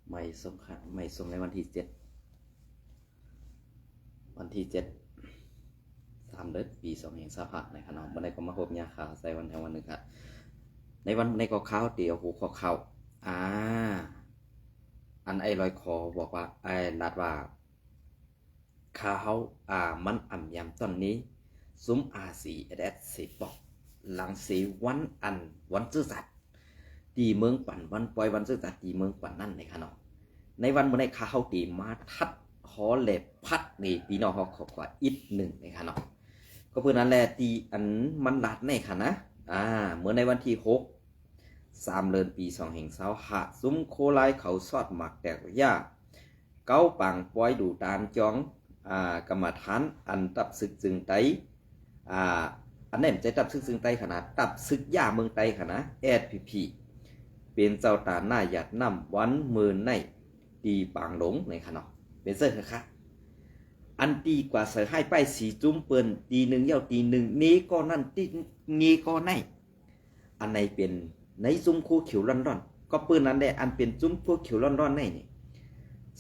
ไม่ส่งค่ะไม่ส่งในวันที่7วันที่3 เดือนปี2025นะครับน้องวันใดก็มาพบยาข่าวใส่วันแห่งวันหนึ่งครับในวันในก็ข้าวเดียวหูข้อเข้าอันไอ้ลอยคอบอกว่าไอ้นัดว่าข้าวมันอ่ำยำตอนนี้ซุ้มสีสิบอกหลังสีวันซื่อสัตย์ตีเมืองปั่นวันปล่อยวันซื่อสัตย์ตีเมืองปั่นนั่นนะครับน้องในวันเมื่อในข้าวตีมาทัดหอเล็บพัดนี่ปีน้องเขาขอกว่าอีกหนึ่งนะครับน้องก็เพื่อนั้นแหละตีอันมันลัดในค่ะนะเมื่อในวันที่3 เดือนปี2025ซุ้มโคไลเขาซอดหมักแตกยาเก้าปังปล่อยดูตามจองกรรมฐานอันตับศึกจึงไตอันนี้มันจะตับซึกซึ่งไตขนาดตับซึกย่าเมืองไตขนาดSPP เป็นเจ้าตาหน้าหยัดน้ำวันมือในตีปางหลงในขนาดเป็นเสื้อค่ะอันตีกว่าเสือให้ไปสีจุ้มเปิ้นตีหนึ่งเย้าตีหนึ่งนี้ก็นั่นตีนี้ก็ในอันไหนเป็นในจุ้มคู่เขียวร้อนๆก็ปืนนั้นได้อันเป็นจุ้มคู่เขียวร้อนๆในนี่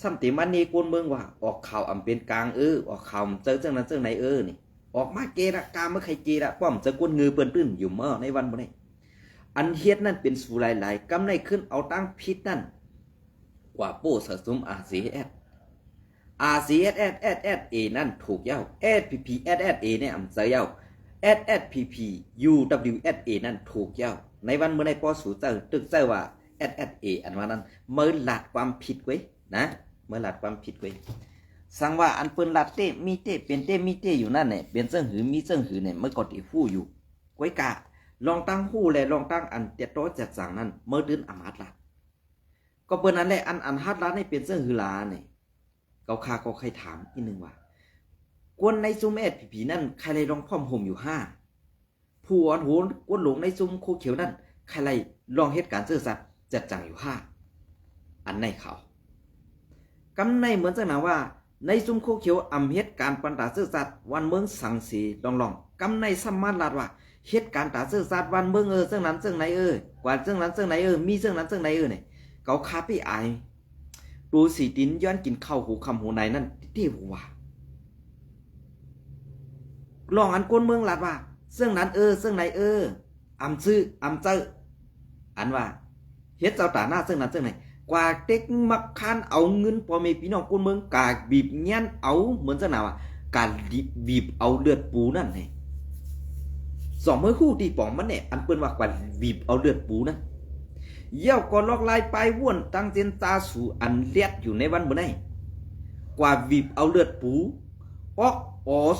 สัมติมันนี่กวนเมืองว่าออกข่าวอันเป็นกลางออกข่าวเจอเจ้านั้นเจ้าไหนนี่ออกมาเกระกาเมื่อใครเกระป้อมจะกวนเงือเปิ้นตื้นอยู่เมื่อในวันบ่ได้อันเฮ็ดนั่นเป็นสู่หลายๆกำในขึ้นเอาตั้งพิษนั่นกว่าโป้สะสมRCS นั่นถูกเย้า SPP SSA เนี่ยอำเจอเย้า SSPP UWSA นั่นถูกเย้าในวันเมื่อในปอสู่เจอตึกเจอว่า SSA อันว่านั้นเมื่อหลัดความผิดไว้นะเมื่อหลัดความผิดไว้สั่งว่าอันเปิ้นหลัดเต้มีเต้เป็นเต้มีเต้อยู่นั่นเนี่ยเป็นเจิ้งหือมีเจิ้งหือเนี่ยเมื่อก่อนที่ฟู่อยู่ไว้กะลองตั้งหู้และลองตั้งอันเตียโตจัดสั่งนั้นเมื่อดื้นอำหัดละก็เปิ้นนั้นแหละอันฮัดละนี่เป็นเจิ้งหือลาเนี่ยเขาคาก็ใครถามอีกนึงว่ากวนในซุ่มSPPนั่นใครเลยลองพร้อมห่มอยู่5ผู้อ่อนโหนกวนหลงในซุ่มโคเขียวนั่นใครเลยลองเหตุการณ์ซื่อสัตย์จัดจังอยู่5อันในเขากำในเหมือนจังหนาว่าในซุ่มโคเขียวอำเหตุการณ์ปันตาซื่อสัตย์วันเมืองสังสีลองกำในสมมาลาดว่าเหตุการณ์ตาซื่อสัตย์วันเมืองเรื่องนั้นเรื่องไหนกว่าเรื่องนั้นเรื่องไหนมีเรื่องนั้นเรื่องไหนเนี่ยเขาคาพี่อายดูสีดินย้อนกินข้าวหูคำหูในนั่นที่ว่าลองอันกวนเมืองลาดว่าเรื่องนั้นเรื่องไหนอำซื้ออำเจออันว่าเฮ็ดเจ้าตาหน้าเรื่องนั้นเรื่องไหนกว่าเต็กมักคานเอาเงินพ่อแม่พี่น้องกวนเมืองกาบีบเงี้ยนเอาเหมือนจะหนาวการบีบเอาเลือดปูนั่นไงสองมือคู่ตีป่องมันเนี่ยอันเปิ้นว่ากว่าบีบเอาเลือดปูนั่นเยี่ยวก็ลอกลายไปว่วนตั้งเจนตาสู่อันเลียดอยู่ในวันบ่ได้กว่าบีบเอาเลือดปูออก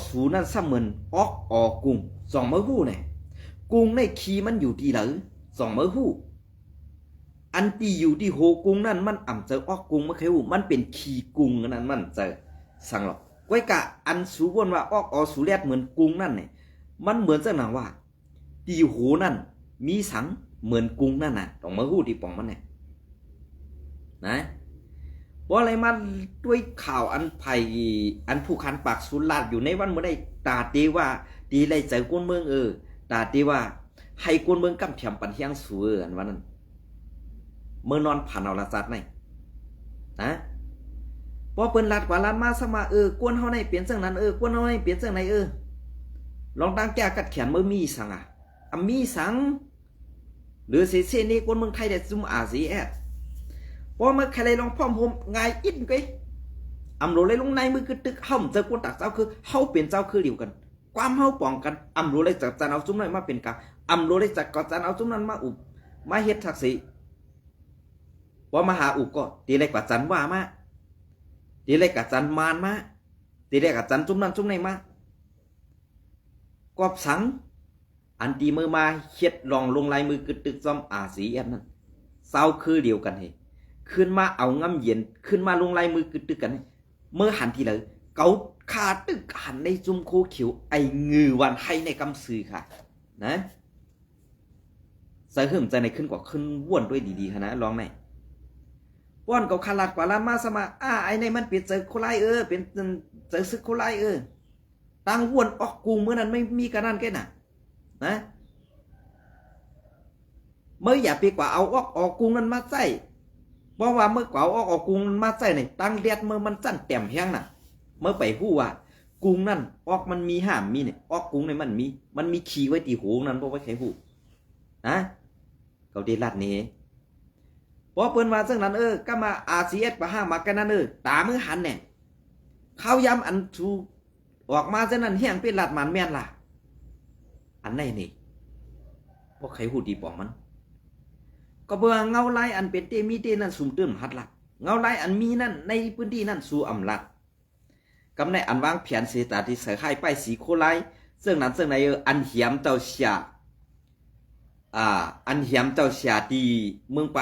สู่นั่นซ้ำเหมือนออกกุ้งสองมือคู่เนี่ยกุ้งในขี้มันอยู่ที่ไหนสองมือคู่อันที่อยู่ที่โหกุ้งนั่นมันอ่ำเจอออกกุ้งไม่เคยหูมันเป็นขี้กุ้งนั่นมันเจอสั่งหรอกไว้กะอันสูวนว่าออกสู่เลียดเหมือนกุ้งนั่นเนี่ยมันเหมือนจะหนังว่าที่โหนั่นมีสังเหมือนกุ้งนั่นน่ะต้องมาหู้ที่ป่องมันเนี่ยนะเพราะอะไรมันด้วยข่าวอันไผ่อันผู้คันปากสุลาดอยู่ในวันเมื่อได้ตาตีว่าตีไรใจกวนเมืองตาตีว่าให้กวนเมืองกำเพียมปันเฮียงสูอันวันนั้นเมื่อนอนผ่านเอาละจัดไหนนะพอเปิ้นลาดกว่าลาดมาสมากวนเฮาในเปลี่ยนเรื่องนั้นกวนเฮาในเปลี่ยนเรื่องไหนลองตั้งแก้กัดแขนเมื่อมีสังมีสังหรือเสียนี่คนเมืองไทยได้ซุ่มRCSพอมาใครเลยลองพร้อมผมง่ายอินไปอำโลเลยลงในมือคือตึกเฮาเจอคนตักเจ้าคือเฮาเป็นเจ้าคือเดียวกันความเฮาป้องกันอำโลเลยจากจันเอาซุ่มนั้นมาเป็นกลางอำโลเลยจากกอจันเอาซุ่มนั้นมาอุบมาเฮ็ดทักษิพอมาหาอุบก็ตีเลยกว่าจันว่ามาตีเลยกับจันมานมาตีเลยกับจันซุ่มนั้นซุ่มไหนมากอบสังอันตีมือมาเฮ็ดลองลงลายมือกึดตึกซ้อมRCSนั่นเศร้าคือเดียวกันเฮขึ้นมาเอางำเย็นขึ้นมาลงลายมือกึดตึกกันเมื่อหันทีเลยเกาขาตึกหันในจุ่มโคเขียวไอ้งือวันให้ในกำซื้อค่ะนะใส่เหิมใจในขึ้นกว่าขึ้นว่วนด้วยดีๆค่ะนะลองไหนว่อนเกาขาลาดกว่าลามาสมาไอ้ในมันเปลี่ยนเจอโคไลเป็นเจอซึกโคไลตั้งว่วนออกกูเมื่อนั้นไม่มีกันนั่นแค่น่ะนะเมื่ออย่าไปกว่าเอาออกกุ้งนั้นมาใส่ เพราะว่าเมื่อเก่าออกกรุงมาใส่ในตั้งเลียดเมื่อมันสั่นแต้มแห้งน่ะเมื่อไปฮู้ว่ากรุงนั่นออกมันมีห้ามมีเนี่ยออกกรุงในมันมีขี่ไว้ตีหูนั่นบ่ว่าใครฮู้นะเขาได้ลัดนี้พอเปิ้นว่าซึ่งนั้นก็มา RCS ปะห้างมากันนั่นตามือหันเนี่ยข้าวยำอันชูออกมาซะนั้นเฮียงเป็นลัดมันแม่นล่ะอันไหนนี่บ่ใครฮู้ดีปองมันก็เบื่อเงาลายอันเป็นเตมีเตนั่นสุ่มเติมหัดละเงาลายอันมีนั่นในพื้นที่นั่นสู่อำลัดกำในอันวางแผนเสตาที่ใส่ไข่ไปสีโคไลซึ่งนั้นซึ่งในอันเหียมเจ้าเสียอันเหียมเจ้าเสียที่เมืองไป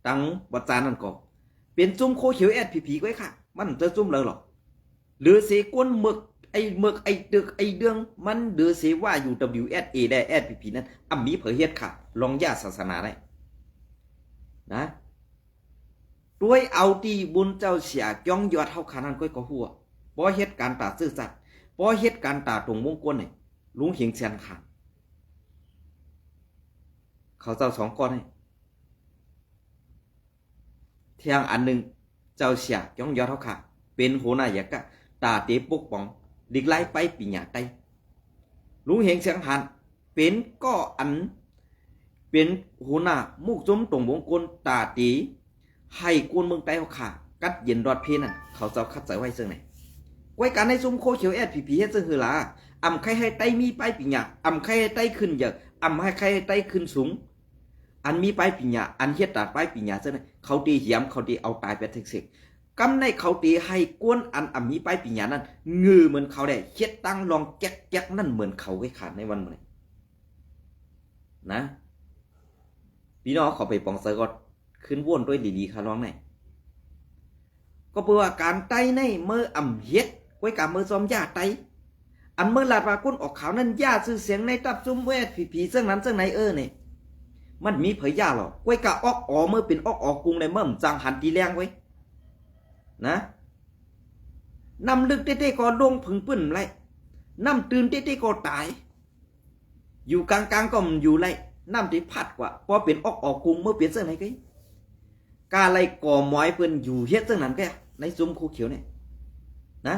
ตั้งวัดจานั่นก็เป็นจุ่มโคเขียวSPPไว้ค่ะมันจะจุ่มเลยหรอหรือเสกวนหมึกไอ้ตึกไอ้เดืองมันหรือเสว่าอยู่ WSA ได้ SPP นั้นมีเผยเฮ็ดค่ะลองย่าศาสนาได้นะด้วยเอาที่บุญเจ้าเสียย่องยอดเท่าขานั้นก็หัวบ่เฮ็ดการตาซื่อสัตย์บ่เฮ็ดการตาตรงมงคลเนี่ยลุงเหียงเสียนขาดเขาเจ้า2ก้อนให้เที่ยงอันหนึ่งเจ้าเสียย่องยอดเท่าขาเป็นหัวหน้าอยากะตาเตปกป้องดิกไล่ไปปีหยาไตลุงเหียงเสียงหันเป็นก็อันเป็นหัวหน้ามุกจมตรงมงคลตาตีให้กวนเมืองไต้เขาขากัดเย็นรอดเพนั่นเขาเจ้าคัดใจไว้ซึ่งไหนไว้การในซุ้มโคเขียวSPPเฮ็ดซึ่งคือล่ะใครให้ไต้มีไปปีหยาใครให้ไต้ขึ้นเยอะให้ใครให้ไต้ขึ้นสูงอันมีไปปีหยาอันเฮ็ดตัดไปปีหยาซึ่งไหนเขาตีเหี่ยมเขาตีเอาตายไปทึกสิกำในเขาตีให้กวนอันมีไปปีหยานั้นงือเหมือนเขาได้เฮ็ดตั้งลองแก๊กนั่นเหมือนเขาไว้ขาดในวันมื้อนี้นะพี่น้องเขาไปปองเซอร์ก็ขึ้นว่นด้วยดีๆค่ะร้องไหนก็เพื่อการไตในเมื่อเฮ็ดไว้กับเมื่อซ้อมยาไตอันเมื่อลาดว่าก้นออกขาวนั้นยาซื้อเสียงในตับซุ่มSPPซึ่งนั้นซึ่งไหนเนี่ยมันมีเผยยาหรอกไว้กับออกเมื่อเป็นออกกรุงในเมื่อจังหันตีแรงไว้นะนำลึกเต้ๆก็ลงผึ่งปื้นไรน้ำตื่นเต้ๆก็ตายอยู่กลางๆก็อยู่ไรน้ำที่พัดกว่าพอเป็นออกกรุงเมื่อเปลี่ยนเสื้อไหนก็กาไรก่อหมอยเปิ้นอยู่เฮ็ดเสื้อนั้นก็ในซุ้มคูเขียวเนี่ยนะ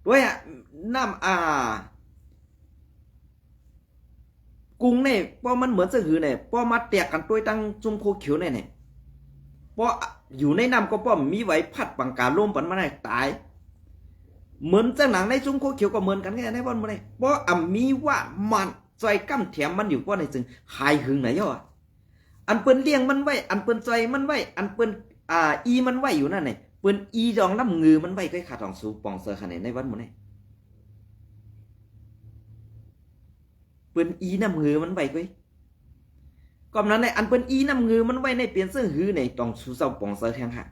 ด้วยน้ำกรุงเนี่ยพอมันเหมือนเสื้อหือเนี่ยพอมาแตกกันตัวตั้งซุ้มคูเขียวเนี่ยพออยู่ในน้ำก็ป้อมมีไหวพัดปังกาล่มปันมาได้ตายเหมือนเจ้าหนังในซุ้มคูเขียวก็เหมือนกันแค่ในวันมื้อนี้เพราะมีว่ามันใจกั้มแถมมันอยู่ก็ในจึงหายหึงไหนย่ออันเปิ้นเลี้ยงมันไว้อันเปิ้นใจมันไว้อันเปิ้นอีมันไว้อยู่นั่นไงเปิ้นอีดองน้ำงือมันไว้ก็ขาดทองสูปองเซอร์ขนาดในวันมื้อนี้เปิ้นอีน้ำงือมันไว้ก็นั้นในอันเปิ้นอีน้ำงือมันไว้ในเปลี่ยนเสื้อหือในตองสูเซาปองเซอร์แทงค่ะ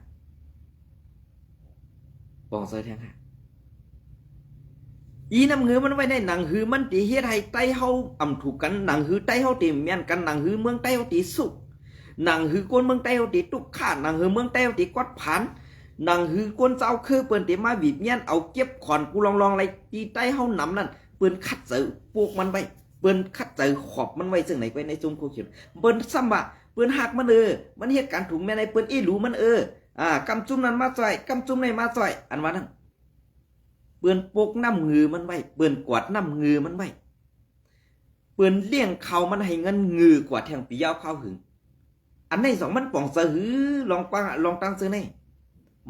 ปองเซอร์แทงค่ะอีน้ำเงือมันไว้ในหนังหือมันตีเฮ็ดให้ไต้เฮาถูกกันหนังหือไต้เฮาตีแม่นกันหนังหือเมืองไต้เฮาตีสุกหนังหือคนเมืองไต้เฮาตีตุกขาหนังหือเมืองไต้เฮาตีกวาดผ่านหนังหือคนเจ้าคือเปิ้นตีมาบีบเมียนเอาเก็บขอนกูลองไรตีไต้เฮานำนั่นเปิ้นคัดเจอปลูกมันไว้เปิ้นคัดเจอขอบมันไว้ซึ่งไหนไว้ในซุ้มโคเขียวเปิ้นซ้ำว่าเปิ้นหักมันมันเฮ็ดการถุงแม่ในเปิ้นอีหลูมันกำจุ่มนั้นมาซอยกำจุ่มในมาซอยอันว่านั่นเปื่อนปกน้ำงือมันไว้เปื่อนกวาดน้ำงือมันไว้เปื่อนเลี้ยงเขามันให้เงินงือกว่าแทงปียาวข้าวหึงอันในสองมันป่องเสือลองตั้งซื้อใน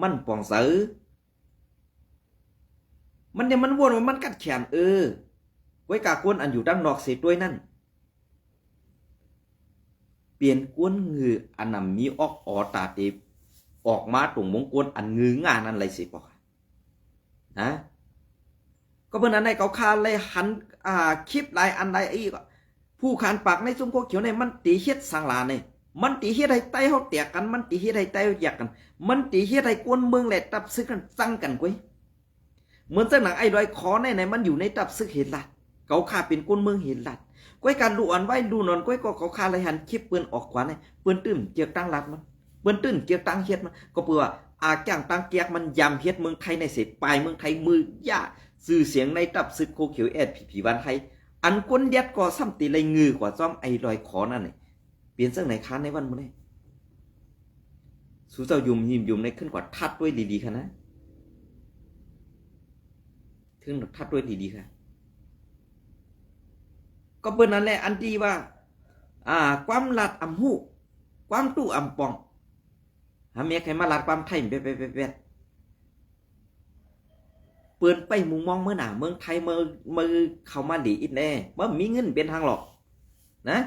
มันป่องเสือมันเนี่ยมันวนว่ามันกัดแขนไว้กากวนอันอยู่ด้านนอกเสียด้วยนั่นเปลี่ยนกวนงืออันนำมีออกตาเตบออกมาตรงมงกวนอันงืองานนั่นไรสิปอกนะก็เพื่อนอันใดเขาคาเลยหันคลิปหลายอันใดอีกผู้ขานปากในซุ้มโคเขียวในมันตีเฮ็ดสังลาเนี่ยมันตีเฮ็ดให้ไต้เฮาแตกกันมันตีเฮ็ดให้ไต้แยกกันมันตีเฮ็ดให้กวนเมืองแหละตับซึกกันสั่งกันกุ้ยเหมือนเจ้าหนังไอ้ดอยคอในมันอยู่ในตับซึกเห็นลัดเขาคาเป็นกวนเมืองเห็นลัดก้อยการดูอ่อนไว้ดูนอนก้อยก็เขาคาเลยหันคลิปปืนออกขวาเนี่ยปืนตื้มเจียกตั้งลัดมันปืนตื้มเจียกตั้งเฮ็ดมันก็เปื่อจ้างตั้งเกียกมันยำเฮ็ดเมืองไทยในเสพปลายเมืองไทยมือย่าสื่อเสียงในตับซึกโคเขียวSPPวันไทยอันก้นเด็ดก่อซ้ำตีเลยงือกว่าซ้อมไอ้ลอยขอนั่นนี่เปลี่ยนเสื้อไหนค้านในวันมื้อนี้ สู้เจ้ายุ่มหิมยุ่มในขึ้นกว่าทัดด้วยดีๆค่ะนะถึงทัดด้วยดีๆค่ะก็เปิ้นนั่นแหละอันที่ว่าความลัดอำหูความตู้อำปองหาเมียใครมาลัดความไทยเบ็ดเปิ้นไปมุงมองเมื่อหน้าเมืองไทยมือเข้ามาหลีอีกแน่บ่มีเงินเป็นทางหรอกนะ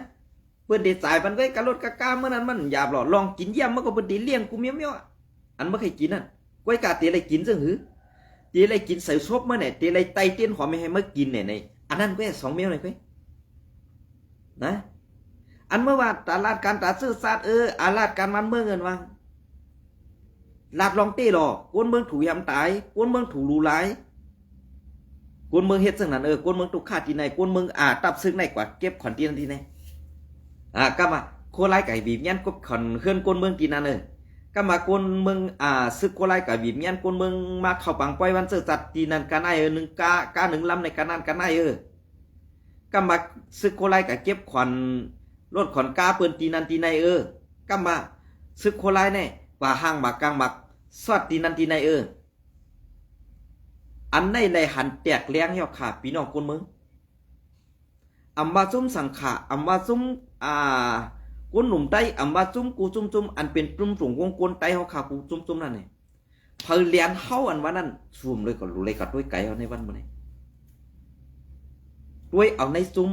เปิ้นได้จ่ายมันไว้กะรถกะกาเมื่อนั้นมันหยาบหรอลองกินเยี่ยมมันก็เปิ้นได้เลี้ยงกูเมียวๆอันบ่เคยกินนั่นก้อยกาเตอะไรกินซื่อหือเตอะไรกินใส่ซบมาเนี่ยเตอะไรไตเตี้ยนหอมไม่ให้มากินเนี่ยในอันนั้นก็2เมียวเลยก้อยนะอันเมื่อว่าตลาดการตาซื้อซาดอาลาดการมันเมืองเงินว่าลาดลองเต้หรอกวนเมืองถูกยำตายกวนเมืองถูกรูหลายกวนเมืองเฮ็ดซึ่งนั้นกวนเมืองถูกฆ่าที่ไหนกวนเมืองตับซึ่งไหนกว่าเก็บขอนที่นั่นที่ไหนก็มาโคไลไก่บีบยันกบขอนเคลื่อนกวนเมืองที่นั่นก็มากวนเมืองซึกโคไลไก่บีบยันกวนเมืองมาเข้าปังปล่อยวันเสือจัดที่นั่นกันไอ้หนึ่งกาหนึ่งลำในกันนั่นกันไอ้ก็มาซึกโคไลไก่เก็บขอนรถขอนกาเปิ้นที่นั่นที่ไหนก็มาซึกโคไลเนี่ยกว่าห้างบักกลางบักสอดที่นั่นที่ไหนอันในไรหันแตกเลี้ยงเหี่ยวขาพี่น้องคนเมืองอำว่าซุ่มสังขะอำว่าซุ่มกุนหนุ่มไตอำว่าซุ่มกูซุ่มอันเป็นจุ่มสูงวงกลไตเฮาขากูซุ่มนั่นนี่เพอเลี้ยงเฮาอันว่านั้นซุ่มเลยก็รู้เลยก็ด้วยไก่เฮาในวันมื้อนี้ด้วยเอาในซุ่ม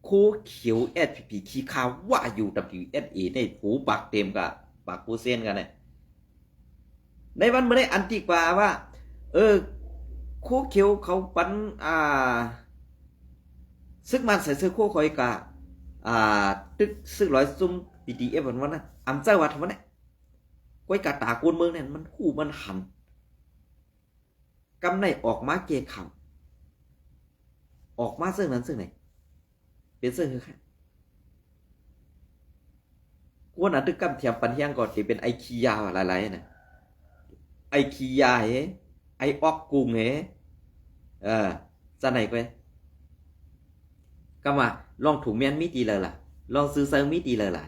โคเขียว SPP ขี้ขาวว่าอยู่ WSA ในหูปากเต็มกับปากปูเซียนกันเนี่ยในวันมื้อนี้อันที่กว่าว่าโคเขียวเขาปันซึกมันใส่เสื้อโคคอยกะตึกซึกร้อยซุ่ม PDF วันนั้นอำเจ้าวัดวันนี้ก้อยกะตาโกนเมืองเนี่ยมันคู่มันหันกำในออกมาเกะขำออกมาซึ่งนั้นซึ่งไหนเป็นซึ่งคือใครกวนอันตึกกำเทียมปันเฮียงก่อนที่เป็นไอคียาหลายๆนะไอคียาไอออกกุ้งจะไหนไปก็มาลองถูกเมียนมิตีเลยล่ะลองซื้อเซอร์มิตีเลยล่ะ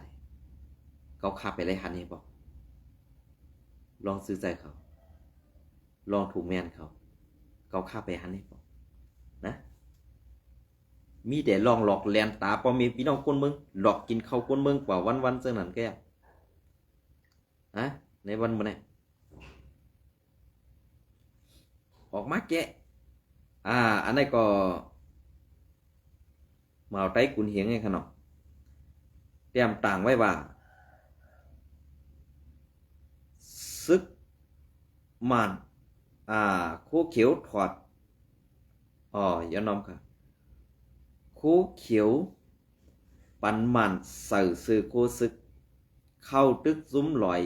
เขาขับไปเลยหันนี่บอกลองซื้อใจเขาลองถูกเมียนเขาขับไปหันนี่บอกนะมีแต่ลองหลอกแลนตาพอมีพี่น้องคนเมืองหลอกกินข้าวคนเมืองกว่าวันเจ้านั้นแกในวันมื้อนี้ออกมาแกะอันนี้ก็มาเอาไต้กุนเหียงไงขนาดเตรียมต่างไว้ว่าซึกมันโคเขียวถอดอย่านอมค่ะโคเขียวปันมันใส่ซื้อโคซึกเข้าตึกซุ้มลอย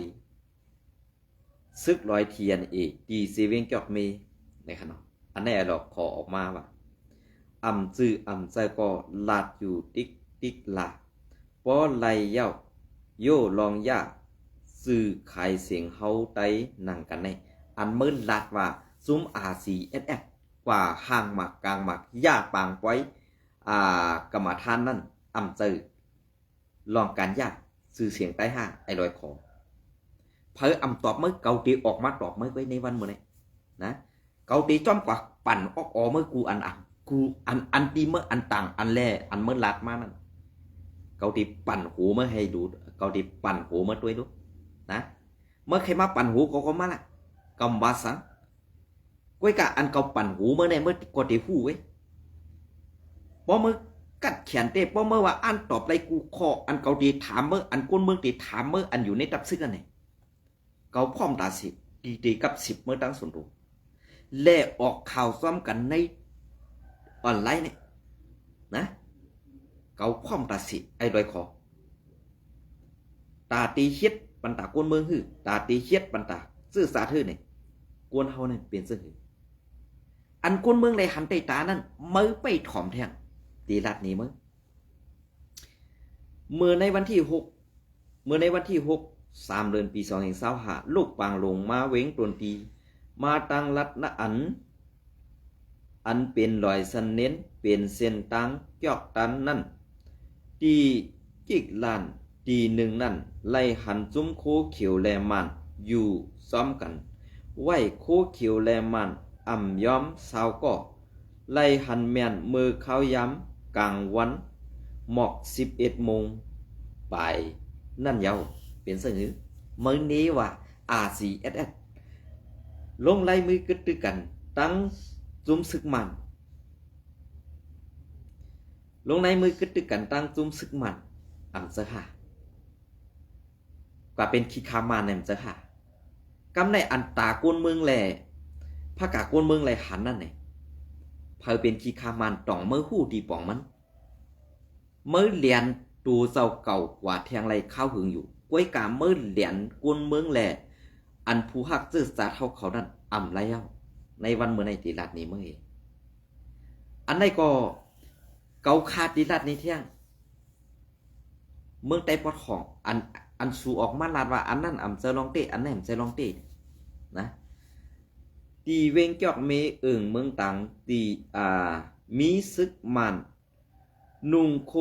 ซึกลอยเทียนดีเซเว่นจอกมีในขนาดอันนี้เราขอออกมาว่าอำจื้ออำใจก็ลาดอยู่ติ๊กลาป้อไลเย้าโย่ลองย่าซื้อขายเสียงเฮาไตนั่งกันในอันเมื่อลาดว่าซุ้มRCSS กว่าห่างหมักกลางหมักย่าปางไว้กรรมฐานนั่นอำจื้อลองการย่าซื้อเสียงใต้ห้างไอ้ลอยขอเพออำตอบเมื่อเกาตีออกมาตอบเมื่อไว้ในวันมื้อนี้นะเกาตีจ้อมกว่าปั่นออกเมื่อกูกูอันตีเมื่ออันต่างอันแรอันเมื่อลาดมานั่นเกาตีปั่นหูเมื่อให้ดูเกาตีปั่นหูเมื่อด้วยดูนะเมื่อใครมาปั่นหูก็มาละกำบาสังก้อยกะอันเกาปั่นหูเมื่อในเมื่อกอตีหูไว้พอเมื่อกัดแขนเตะพอเมื่อว่าอันตอบไรกูคออันเกาตีถามเมื่ออันก้นเมืองตีถามเมื่ออันอยู่ในตับซึกอันไหนเกาพร้อมตาสิตีกับ10เมื่อตั้งส่วนตัวแล่ออกข่าวซ้อมกันในออนไลน์เนี่ยนะเกาพร้อมตาสิไอ้ดอยคอตาตีเช็ดปันตากวนเมืองฮือตาตีเช็ดปันตาซื่อสาทื่อเนี่ยกวนเฮาเนี่ยเปลี่ยนซื่อหืออันกวนเมืองในหันไตตานั่นมือไปถ่อมแทงตีรัดนี้มือเมื่อในวันที่6 3 เดือนปี2025ลูกปางลงมาเว้งตวนตีมาตั้งรัฐนะอันเป็นรอยสันเน้นเป็นเส้นตังจอกตันนั่นตีจิกลานตีหนึ่งนั่นไล่หันจุ้มโคเขียวแลมัน อยู่ซ้อมกันไหวโคเขียวแลมันอ่ำย้อมสาวก่อไล่หันแม่นมือเขาย้ำกลางวันหมอก11 โมงไปนั่นเยาเป็นเสงือมื้อนี้ว่า RCSS ลงไล่มือกึดตึกันตั้งจุ้มศึกมันลงในมือกึดตึกันตั้งจุ้มศึกมันอ่ำเสะค่ะกว่าเป็นขี้คามาในมเสะค่ะกำในอันตากวนเมืองแลภาคากวนเมืองแลหันนั่นไงเพอเป็นขี้คามันต่องเมื่อหู้ดีป่องมันเมื่อเลียนตูเจ้าเก่ากว่าแทงไรข้าวหึงอยู่ก้วยกาเมื่อเลียนกวนเมืองแลอันผู้ฮักซื่อสาเท่าเขานั่นอ่ำไรเอ้าในวันเมื่อในตีรัดนี้เมื่ออันไหนก็เกาคาตีรัดนี้เที่ยงเมืองไต้ปอดของอันสู่ออกมาลาดว่าอันนั้นอ่ำเจอลองเตอันนั้นเจอลองเตนะตีเวงจอกเมเอิงเมืองตังตีมีซึกมันนุ่งโค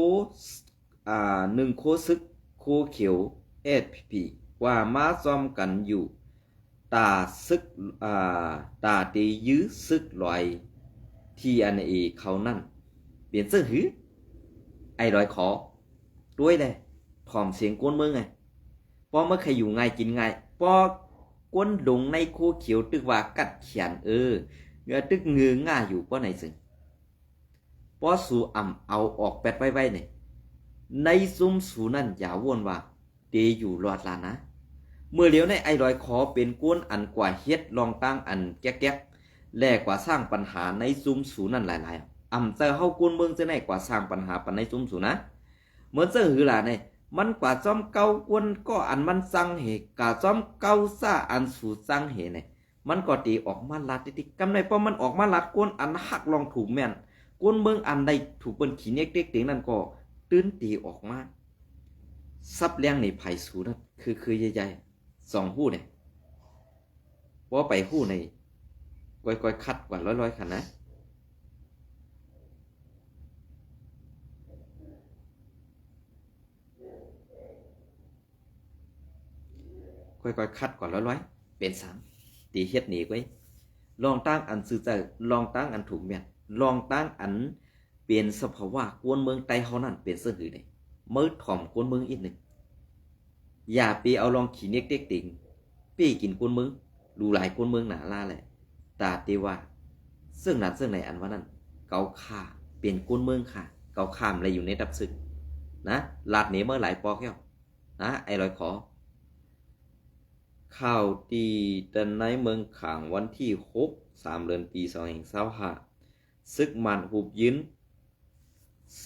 ซึกโคเขียวSPPว่ามาซ้อมกันอยู่ตาซึกตาตียื้อซึกลอยที่อันเอเขานั่นเปลี่ยนเสื้อหือไอ้ลอยขอด้วยเลยถอมเสียงกวนเมืองไงพอเมื่อใครอยู่ง่ายกินง่ายพอกวนดงในโคเขียวตึกว่ากัดเขียนเงือตึกเงือง่าอยู่ป้อไหนซึ่งป้อสู่อ่ำเอาออกแปดไว้เนี่ยในซุ้มสูนั่นอย่าวนว่าเดอยู่รอดลานะเมื่อเลี้ยวในไอ้รอยคอเป็นกวนอันกว่าเฮ็ดลองตั้งอันแก๊กๆแลกว่าสร้างปัญหาในซุ้มสูนั่นหลายๆอ่ำเจอเฮากวนเมืองจะไหนกว่าสร้างปัญหาปันในซุ้มสูนะเหมือนเจอหือหลาเนี่ยมันกว่าจอมเก่ากวนก็อันมันสั่งเหกาจอมเก่าซ่าอันสู่สั่งเหเนี่ยมันก็ตีออกมาลัดติกำในพอมันออกมาลัดกวนอันหักลองถูกแม่นกวนเมืองอันใดถูกเปิ้นขี้เน็กเด็กเต็งนั่นก็ตื้นตีออกมาซับเลี้ยงในไผ่สูนั่นคือใหญ่ๆ2หู้เนี่ยพอไปหู้ในก้อยๆคัดกว่าร้อยๆคันนะค่อยๆคัดก่อนร้อยๆเป็น3ตีเฮ็ดหนีไว้ลองตั้งอันซื่อใจลองตั้งอันถูกแม่นลองตั้งอันเปลี่ยนสภาวะกวนเมืองไต้เฮานั่นเป็นเสื้อหือได้มือถ่อมกวนเมืองอีกหนึ่งอย่าไปเอาลองขี้เน็กเด็กติ่งปี้กินกวนเมืองดูหลายกวนเมืองหนาลาแหละตาตีว่าซึ่งนั้นซึ่งในอันว่านั้นเกาข่าเปลี่ยนกวนเมืองค่ะเกาข้ามอะไรอยู่ในดับซึกนะลาดเหนเมื่อหลายปอกแก้วนะไอ้ลอยขอข่าวตีดันในเมืองขางวันที่3 เดือนปี2025ซึกมันหูบยืน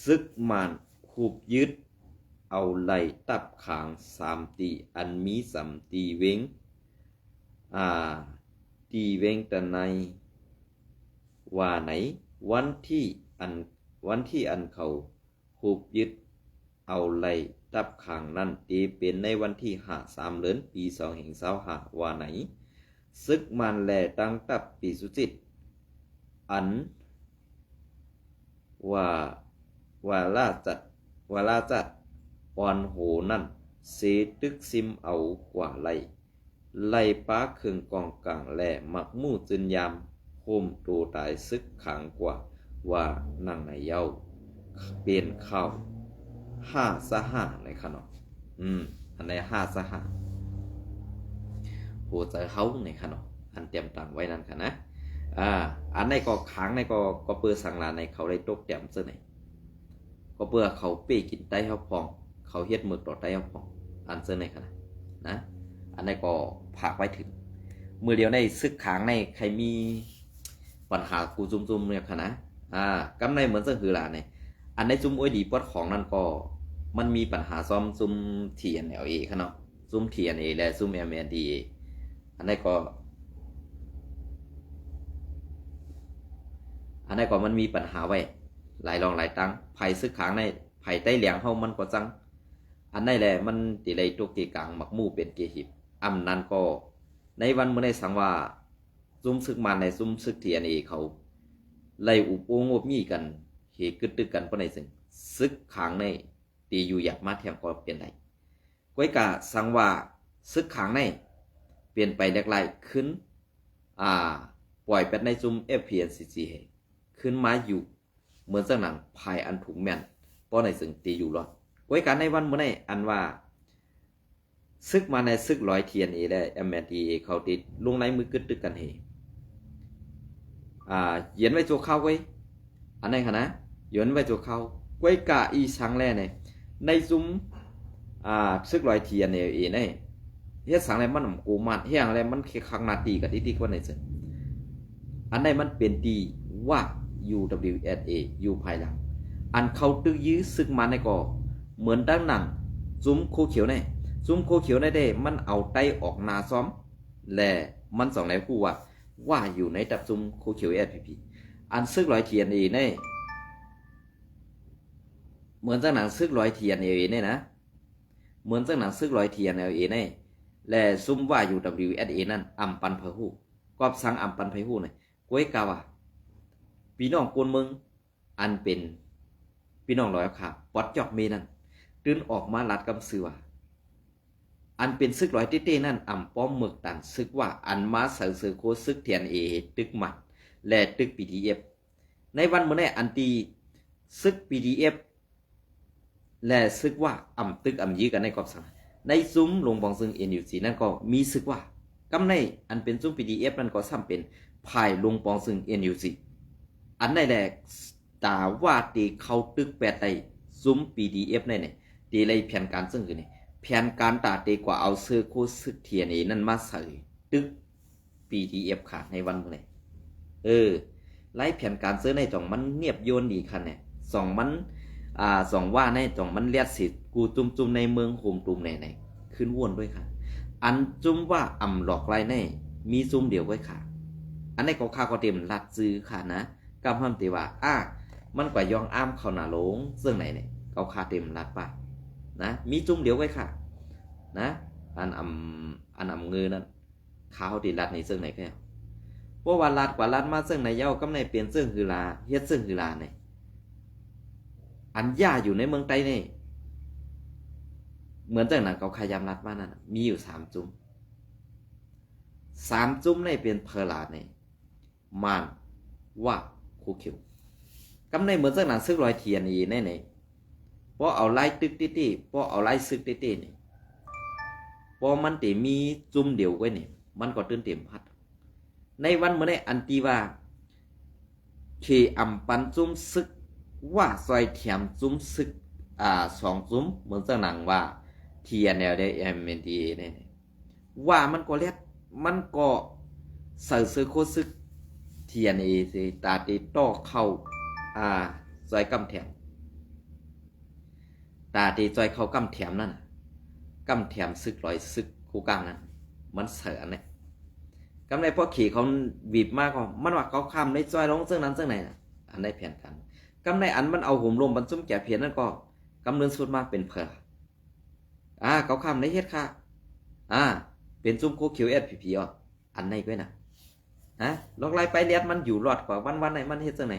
ซึกมันหูบยึดเอาไหลตับขาง3 ตีอันมี3 ตีเวงตีเวงดันในว่าไหนวันที่อันเขาหูบยึดเอาไหลตับขางนั่นตีเป็นในวันที่3 เดือนปี2025ว่าไหนซึกมันแลตั้งตับปีสุจิตอันว่าลาจัดปอนโหนั่นเสตึกซิมเอากว่าไล่ป้าเครื่องกองกลางแหล่มักมู่จึนยามโคมโตตายซึกขังกว่านั่งในเย้าเป็นข้าว5 สหในขนมอันใน5 สหโหใจเขาในขนมอันเตรียมตังไว้นั่นค่ะนะอันในก็ค้างในก็เปื้อสังลาในเขาได้ตกเตรียมซะไหนก็เปื้อเขาเป้กินไต้เฮาพองเขาเฮ็ดมือต่อไต้เฮาพองอันเซอในค่ะนะอันในก็ผากไว้ถึงมือเดียวในซึกค้างในใครมีปัญหากูจุ่มๆเนี่ยค่ะนะกำในเหมือนเสื้อหือหลาเนี่ยอันในจุ่มอ้อยดีปอดของนั่นก็มันมีปัญหาซ้อมซุ่ม TNLA ค่ะเนาะซุ่ม TNA และซุ่ม MNDA อันนี้ก็มันมีปัญหาไว้หลายรองหลายตั้งไผ่ซึกขางในไผ่ใต้เหลียงเฮามันก็จังอันนี้แหละมันติเลยตกตีกลางมักมู่เป็นเกหิบอำนั้นก็ในวันเมื่อในสังว่าซุ่มซึกมันในซุ่มซึก TNA เขาไล่อุปโภคงบมีกันเหกึดตึกกันปานใดซึ่งซึกขางในตีอยู่อยากมาแถมก็เป็นไรก้อยกะสังว่าซึกขางใน เปลี่ยนไปแหลกๆขึ้นปล่อยเป็ดในซุม FPNCC ขึ้นมาอยู่เหมือนสังหนังภายอันถูกแม่นป้อในซึ่งตีอยู่รอดไว้การในวันเมื่อไหร่อันว่าซึกมาในซึกร้อยเทียนได้ MNDA เขาติดลงในมือกึดตึกกันเฮเย็นไว้โจเข้าไว้อันไหนคะนะเย็นไว้โจเข้าไว้กะอีชังแล่ในซุ้มซึกร้อยเทียนเนี่ยเฮ็ดสังแลมันกูมันเฮียงแลมันคักนาตีกับที่กว่าในซึ่งอันไหนมันเป็นดีว่า UWSA อยู่ภายหลังอันเขาตึกยื้อซึกมาในก็เหมือนดังหนังซุ้มโคเขียวซุ้มโคเขียวได้มันเอาไตออกนาซ้อมและมันสองไหนผู้ว่าอยู่ในตับซุ้มโคเขียว SPP อันซึกร้อยเทียนเนี่ยเหมือนจังหนังซึกร้อยเทียนเนี่ยนะเหมือนจังหนังซึกร้อยเทียนเนี่ยและซุ่มว่า UWSA นั่นอัมปันเพหูกอบสังอัมปันเพหูเนี่ยก้วยกาวพี่น้องกวนเมืองอันเป็นพี่น้องร้อยขาปอดจอกเมนั่นตื่นออกมาลัดกำซื้อว่าอันเป็นซึกร้อยเต้นั่นอ่ำป้อมเมือกตันซึกว่าอันมาเสือโคซึกเทียนตึกหมัดและตึก PDF ในวันเมื่อนี้อันตีซึก PDF และซึกว่าอ่ำตึกอ่ำยื้อกันในกอบสังในซุ้มลงบองซึ่ง NUC นั่นก็มีซึกว่ากำในอันเป็นซุ้ม PDF นั่นก็ซ้ำเป็นภายลงปองซึ่ง NUC อันในแหละตาว่าตีเขาตึกแปดในซุ้ม PDF เนี่ยตีเลยแผนการซึ่งคือเนี่ยแผนการตาตีกว่าเอาเสื้อโคซึกเทียนนั่นมาใส่ตึก PDF ค่ะในวันเมื่อไหร่ไล่แผนการซื้อในจ่องมันเนียบโยนดีค่ะเนี่ยสองมันสองว่าในจ่องมันเลียดสิกูจุ่มในเมืองโฮมตุ่มไหนขึ้นว่นด้วยค่ะอันจุ่มว่าอ่ำหลอกไรในมีซุ่มเดียวไว้ค่ะอันในก็ข้าก็เต็มรัดซื้อค่ะนะกำห้ามตีว่ามันกว่ายองอ้ามเขาหนาลงซึ่งไหนเนี่ยเขาคาเต็มรัดป่ะนะมีจุ่มเดียวไว้ค่ะนะอันอ่ำเงือนั้นข้าวตีรัดในซึ่งไหนแค่เพราะว่ารัดกว่ารัดมาซึ่งไหนเย้ากำในเปลี่ยนซึ่งคือลาเฮ็ดซึ่งคือลาเนี่ยอันย่าอยู่ในเมืองไต้เนี่ยเหมือนจากนั้นเขาขยำรัดมานั่นมีอยู่3 จุ่มในเป็นเพลาเนี่ยมันว่าคูเขียวกำในเหมือนจากนั้นซึกร้อยเทียนในเนี่ยเพราะเอาไล่ตึกตี้เพราะเอาไล่ซึกตี้เนี่ยพอมันแต่มีจุ่มเดียวไว้เนี่ยมันก็ตื่นเต็มพัดในวันเมื่อได้อันตีว่าเคอัมปันจุ่มซึกว่าซอยแถมจุ่มซึก2 จุ่มเหมือนจากหนังว่าเทียนแนวได้ MNDA เนี่ยว่ามันก็เลียดมันก็เสือโคซึกเทียนสิตาตีต่อเข้าซอยกำแถมตาตีซอยเข้ากำแถมนั่นกำแถมซึกลอยซึกคู่กลางนั้นมันเสือเนี่ยกำในพอขี่เขาบีบมากก็มันว่าเขาข้ามในซอยลงซึ่งนั้นซึ่งไหนอันได้แผนกันกำในอันมันเอาหุ่มลมบรรจุแก่เพียนนั่นก็กำเนิดสุดมากเป็นเพลเขาข้ามในเฮ็ดค่ะเป็นจุ่มโคคิว SPP อันไหนก็นะลอกไล่ไปเลียดมันอยู่รอดกว่าวันไหนมันเฮ็ดจังไหน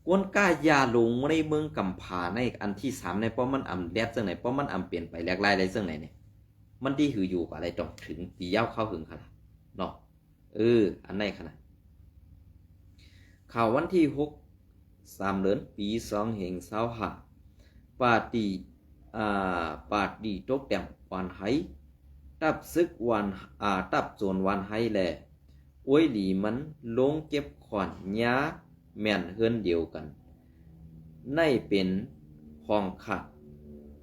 กวนก้ายาลงในเมืองกำผาในอันที่3ในเพราะมันอ่ำเลียดจังไหนเพราะมันอ่ำเปลี่ยนไปแลกไล่อะไรจังไหนเนี่ยมันดีหืออยู่กว่าอะไรต้องถึงปียาวเข้าหึงค่ะเนาะอันไหนขนาดข่าววันที่6 เดือนปี2565ปาดีตกแต่งวันไห้ตับซึกวันตับโจนวันไห้แลอวยหลีมันลงเก็บขอนยาแม่นเฮือนเดียวกันในเป็นห้องขัด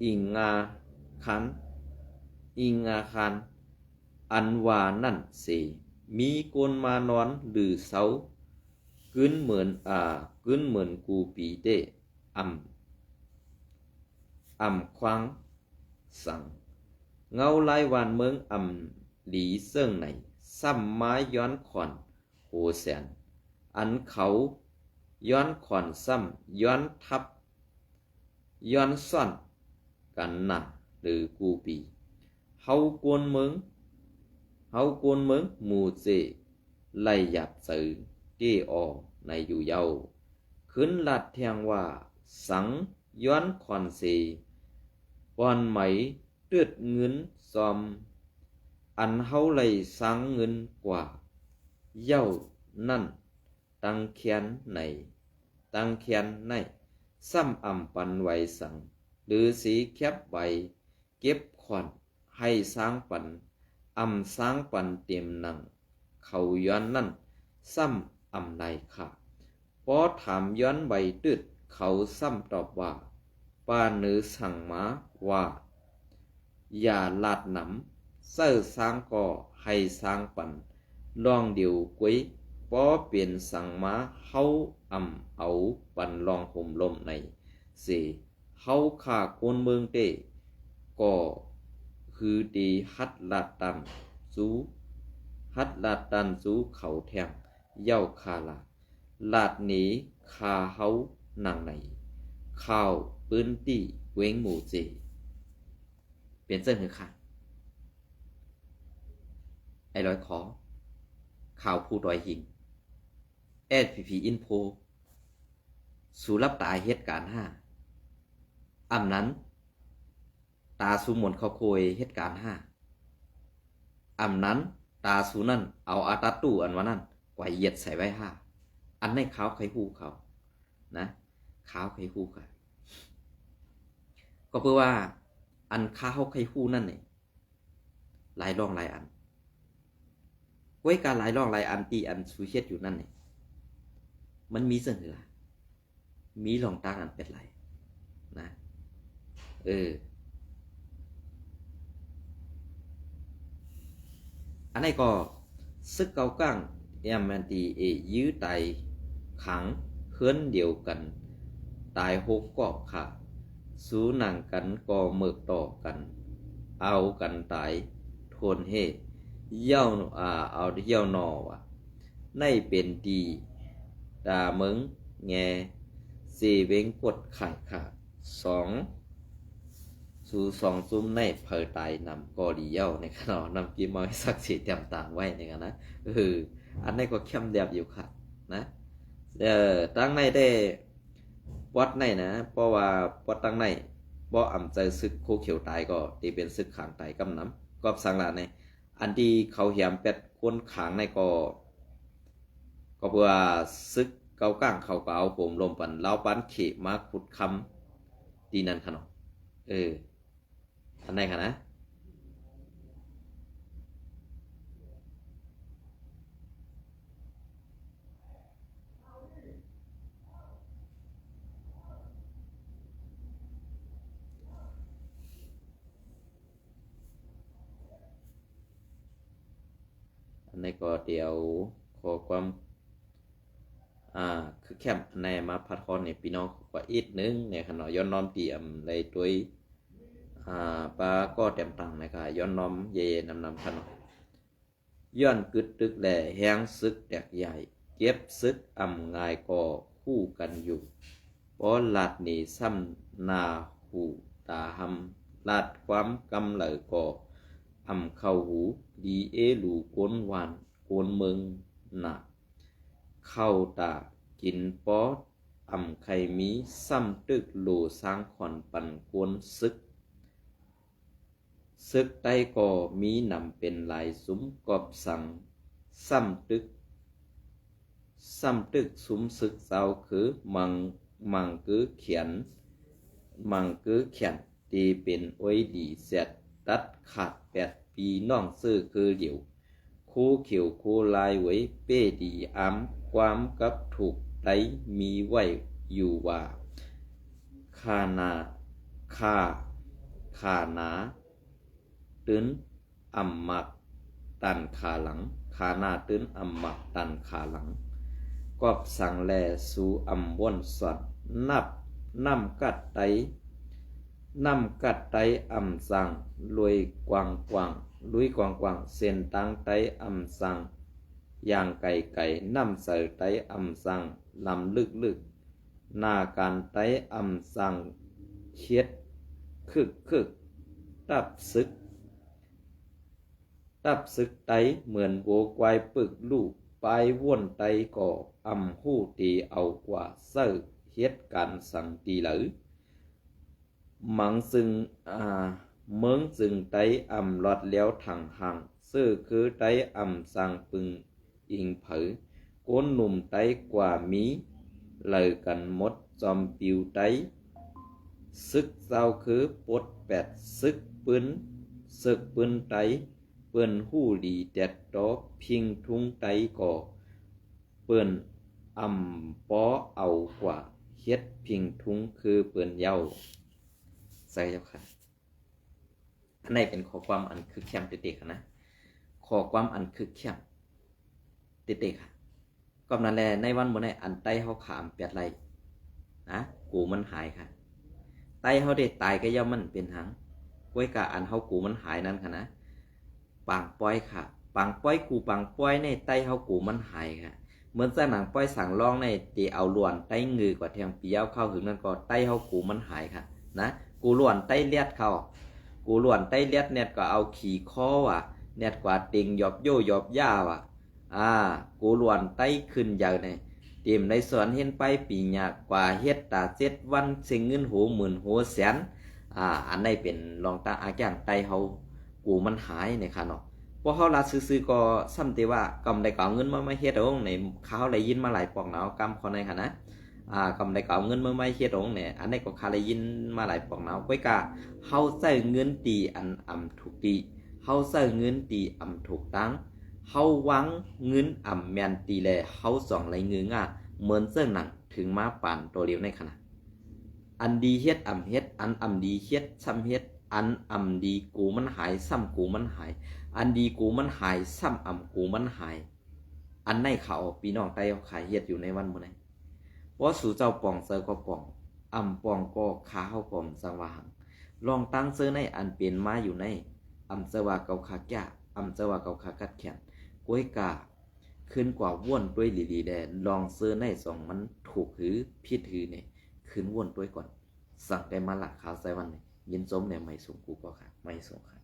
อิงงาคันอันว่านั่นสิมีคนมานอนหรือเสากึ้นเหมือนกูปีเตอ่ำควางสั่งเงาลายวันเมืองอ่ำหลีเซิ่งไหนซ้ำไม้ย้อนขอนโหแสนอันเขาย้อนขอนซ้ำย้อนทับย้อนซ่อนกันน่ะหรือกูปีเฮากวนเมืองหมู่เจไล่หยับสื่อเกอในอยู่เยาขึ้นลัดแทงว่าสังย้อนขอนเสปอนไหมเตือดเงินซอม อันเฮาเลยสังเงินกว่าเย้านั่นตังเขียนในตังเขียนในซ้ำอ่ำปันไว้สังหรือสีแคบไว้เก็บขวัญให้สร้างปันอ่ำสร้างปันเต็มหนังเขาย้อนนั่นซ้ำอ่ำในค่ะพอถามย้อนใบตืดเขาซ้ำตอบว่าป้าเนื้อสั่งมาว่าอย่าลาดหนำเสื้อสร้างก่อให้สร้างปันลองเดียวกุ้ยป้อเปลี่ยนสั่งมาเฮาอ่ำเอาปันลองห่มลมในเสเฮาข่าโกนเมืองเต้ก็คือดีฮัดลาดตันสูฮัดลาดตันสูเขาแทงเย้าคาลาลาดหนีคาเฮาหนังในข้าวปืนตี้เว้งหมู่เจเปลี่ยนเส้นหือค่ะไอ้ร้อยขอข่าวผู้ดอยหิงแอดพีอินโฟสู่รับตาเหตุการณ์5อำนั้นตาสูหมนเขาโคยเหตุการณ์5อำนั้นตาสูนั่นเอาอาตาตู้อันว่านั่นกว่าเหยียดใส่ไว้อันในขาวไขหูเขานะขาวไขหูค่ะก็เพื่อว่าอันข้าวไขหูนั่นเนี่ยหลายร่องหลายอันไว้การหลายร่องหลายอันตีอันสูเชียดอยู่นั่นเนี่ยมันมีเสนอมีรองตางอันเป็นไรนะอันนี้ก็ซึกเกากั้งแอมแมนตียื้อไตขังเฮือนเดียวกันตายหกกอบค่ะสู้หนังกันก็เมิกต่อกันเอากันตายทวนเฮเย้าเอาเย้านอว่ะในเป็นดีดาเมึงแงเสเวงกดไข่ค่ะสู่สองซุ้มในเผยตายนำกอดีเย้าในขณะนำกิมเอาสักสีเตรียมต่างไว้ในกันนะอันนี้ก็เข้มแดบอยู่ค่ะนะตั้งในได้วัดในนะเพราะว่าวัดตั้งในบ่อ่ำใจซึกโคเขียวตายก็ตีเป็นซึกขางตายกำน้ำก็สังลาในอันที่เขาเหียมเป็ดคนขางในก็เพื่อซึกเกาก้างเขาก็เอาผมลมปันเล้าปันเขมาขุดคำตีนั่นขนาดอันไหนคะนะอันนี้ก็เดี๋ยวขอความคือแคมในมาพัดคอนเนี่ยพี่น้องกว่าอีกนึงเนี่ยขนาดย้อนน้อมเตรียมในตัวปลาก็เต็มตังนะครับย้อนน้อมเย่นำขนาดย้อนกึดตึกแหล่แห้งซึกแตกใหญ่เก็บซึกอ่ำงายก็คู่กันอยู่เพราะลาดหนีซ้ำนาหูตาหำลาดความกำเหลอก็อ่ำเข้าหูดีหลูก้นวานโกนเมืองหนักเข้าตากินป๊อดอ่ำไข่มีซ้ำตึกโหลสร้างขอนปันกวนซึกใต้ก็มีนำเป็นลายซุ้มกอบสังซ้ำตึกซุ้มซึกเศร้าคือมังคือเขียนตีเป็นโอ้ยดีเสียดตัดขาด8 ปีน้องซื้อคือเดียวคู่เขียวคู่ลายไว้เป้ดีอ้ำความกับถูกไตมีไว้อยู่ว่าคานาตื้นอ่ำมักตันขาหลังคานาตื้นอ่ำมักตันขาหลังกอบสังแลสู่อ่ำว่นสอดน้ำกัดไตอ่ำสังลุยกวางเส้นตังไตอ่ำสังอย่างไก่น้ำเสือไตอ่ำสังลำลึกหน้าการไตอ่ำสังเคียดคึกตับซึกไตเหมือนโวควายปึกลูกปลายว่นไตก่ออ่ำหู้ตีเอากว่าเสือเฮ็ดการสั่งตีหรือมังซึ่งเมืองจึงไตอ่ำลอดแล้วทางห่าง ซื่อคือไตอ่ำสังปึงอิงเผอโกนหนุ่มไตกว่ามีเลยกันหมดจอมปิวไตซึกเศร้าคือปดแปดซึกปืนซึกปืนไตเปิ้นหู้ดีแดดดอกพิงทุงไตก่อเปิ้นอ่ำปอเอากว่าเฮ็ดพิงทุงคือเปิ้นเย้าใส่เจ้าค่ะอันนี้เป็นข้อความอันคือเข้มเด็กๆนะข้อความอันคือเข้มเด็กๆค่ะก็นั่นแหละในวันมื้อนี้อันไต้เฮาขาม8ไร่นะกูมันหายค่ะไต้เฮาได้ตายก็ย่อมมันเป็นหังก้วยกะอันเฮากูมันหายนั่นค่ะนะปางป้อยค่ะปางป้อยกูปางป้อยในไต้เฮากูมันหายค่ะเหมือนจะหนังป้อยสั่งร้องในตีเอาล้วนไต้งือกว่าแทงเปียวเข้าหึงนั่นก็ไต้เฮากูมันหายค่ะนะกูล้วนไต้เลียดเข้ากูล้วนไต้เลียดเน็ตก็เอาขี่คอว่ะเน็ตกว่าติงหยอบโยหยอบย่าว่ะกูล้วนไต้ขึ้นยาวเนี่ยเตรียมในสวนเห็นไปปีหยากว่าเฮ็ดตา7วันเสิเงินโหหมื่นโหแสนอันนี้เป็นรองตาอาจารย์ไต้เฮากูมันหายในค่ะเนาะพอเฮาลาซื้อๆก็ซ้ำแต่ว่ากำได้ก็เอาเงินมาเฮ็ดเอาในข้าวได้ยินมาหลายปอกเนาะกำคนในค่ะนะกำได้ก็เอาเงินมาเฮ็ดเอาเนี่ยอันนี้ก็คาได้ยินมาหลายปอกเนาะก้อยกะเฮาใช้เงินตีอันถูกตีเฮาใช้เงินตีถูกตั้งเฮาหวังเงินแม่นตีแลเฮาส่องไหลเงืองเหมือนเสื้อหนังถึงมาป่านตัวเดียวในขณะอันดีเฮ็ดเฮ็ดอันดีเฮ็ดซ้ำเฮ็ดอันดีกูมันหายซ้ำกูมันหายอันดีกูมันหายซ้ำกูมันหายอันในเขาพี่น้องไต้ขายเฮ็ดอยู่ในวันมื้อนี้เพราะสู่เจ้าป่องเซอก็ป่องป่องก็ขาเฮาปอมสังวาหังลองตั้งเสื้อในอันเป็นมาอยู่ในเสื้อว่าเกาขาแก่เสื้อว่าเกาขากัดแขนก้วยกาขึ้นกว่าว่วนด้วยลีแดลองเสื้อในสองมันถูกหือผิดหือเนี่ยขึ้นว่วนด้วยก่อนสั่งได้มาละขาวใส่วันนี้ยินสมเนี่ยไม่สูงกูก็ค่ะไม่สูงค่ะ